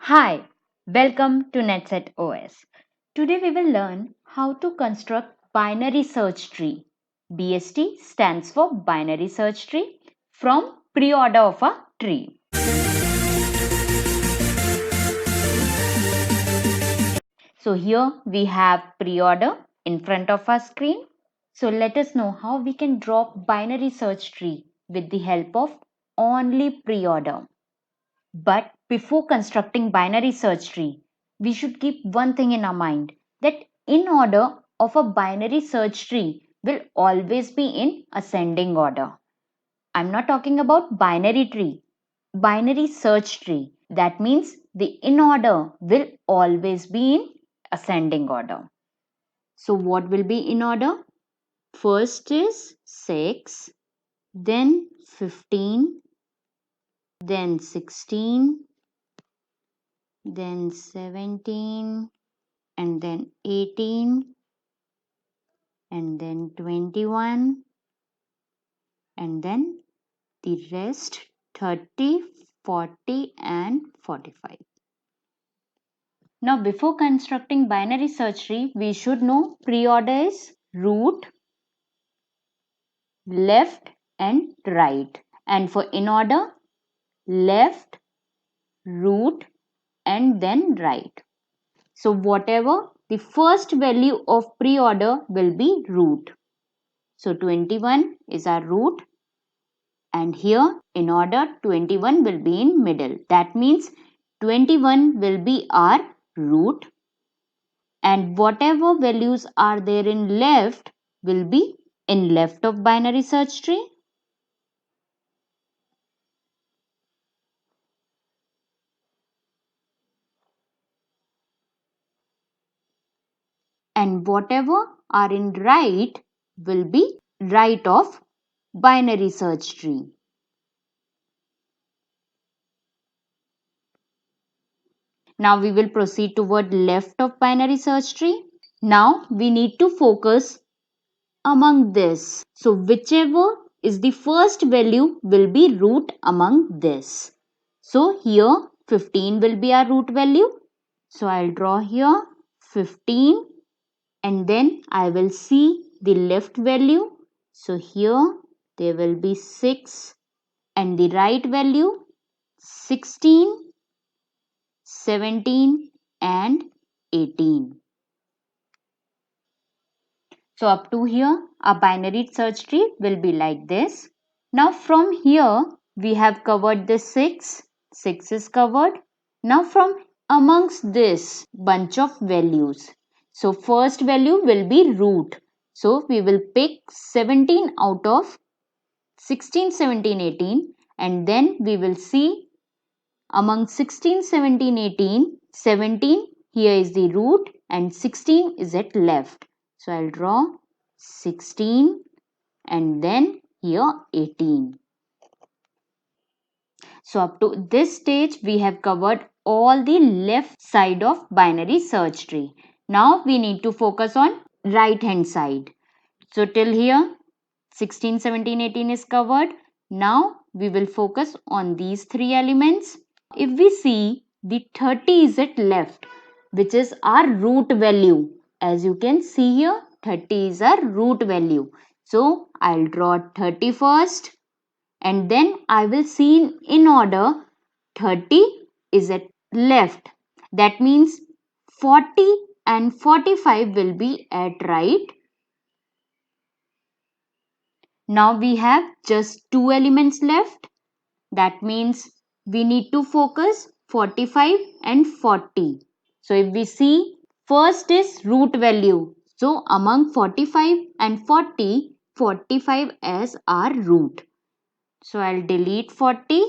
Hi, welcome to nETSETOS. Today we will learn how to construct binary search tree. BST stands for binary search tree from preorder of a tree. So here we have preorder in front of our screen. So let us know how we can draw binary search tree with the help of only preorder. But before constructing binary search tree, we should keep one thing in our mind, that in order of a binary search tree will always be in ascending order. I'm not talking about binary tree, binary search tree. That means the in order will always be in ascending order. So what will be in order? First is 6, then 15, then 16, then 17, and then 18, and then 21, and then the rest 30, 40, and 45. Now before constructing binary search tree, we should know preorder is root, left, and right. And for inorder, left, root, and then right. So whatever the first value of preorder will be root. So 21 is our root, and here in order 21 will be in middle. That means 21 will be our root, and whatever values are there in left will be in left of binary search tree. And whatever are in right will be right of binary search tree. Now we will proceed toward left of binary search tree. Now we need to focus among this. So whichever is the first value will be root among this. So here 15 will be our root value. So I'll draw here 15, and then I will see the left value. So here there will be 6, and the right value 16, 17, and 18. So up to here, our binary search tree will be like this. Now from here, we have covered the 6. 6 is covered. Now from amongst this bunch of values, so first value will be root. So we will pick 17 out of 16, 17, 18, and then we will see among 16, 17, 18, 17 here is the root and 16 is at left. So I'll draw 16 and then here 18. So up to this stage we have covered all the left side of binary search tree. Now we need to focus on right hand side. So till here 16, 17, 18 is covered. Now we will focus on these three elements. If we see the 30 is at left, which is our root value. As you can see here, 30 is our root value. So I'll draw 30 first, and then I will see in order 30 is at left. That means 40 and 45 will be at right. Now we have just two elements left. That means we need to focus 45 and 40. So if we see, first is root value. So among 45 and 40, 45 as our root. So I'll delete 40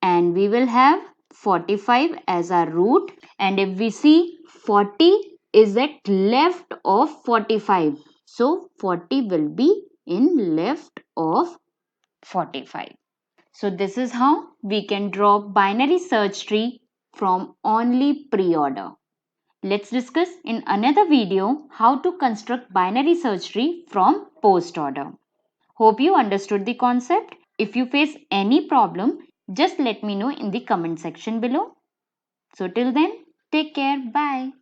and we will have 45 as our root. And if we see, 40 is at left of 45. So 40 will be in left of 45. So this is how we can draw binary search tree from only preorder. Let's discuss in another video how to construct binary search tree from post order. Hope you understood the concept. If you face any problem, Just let me know in the comment section below. So till then, take care. Bye.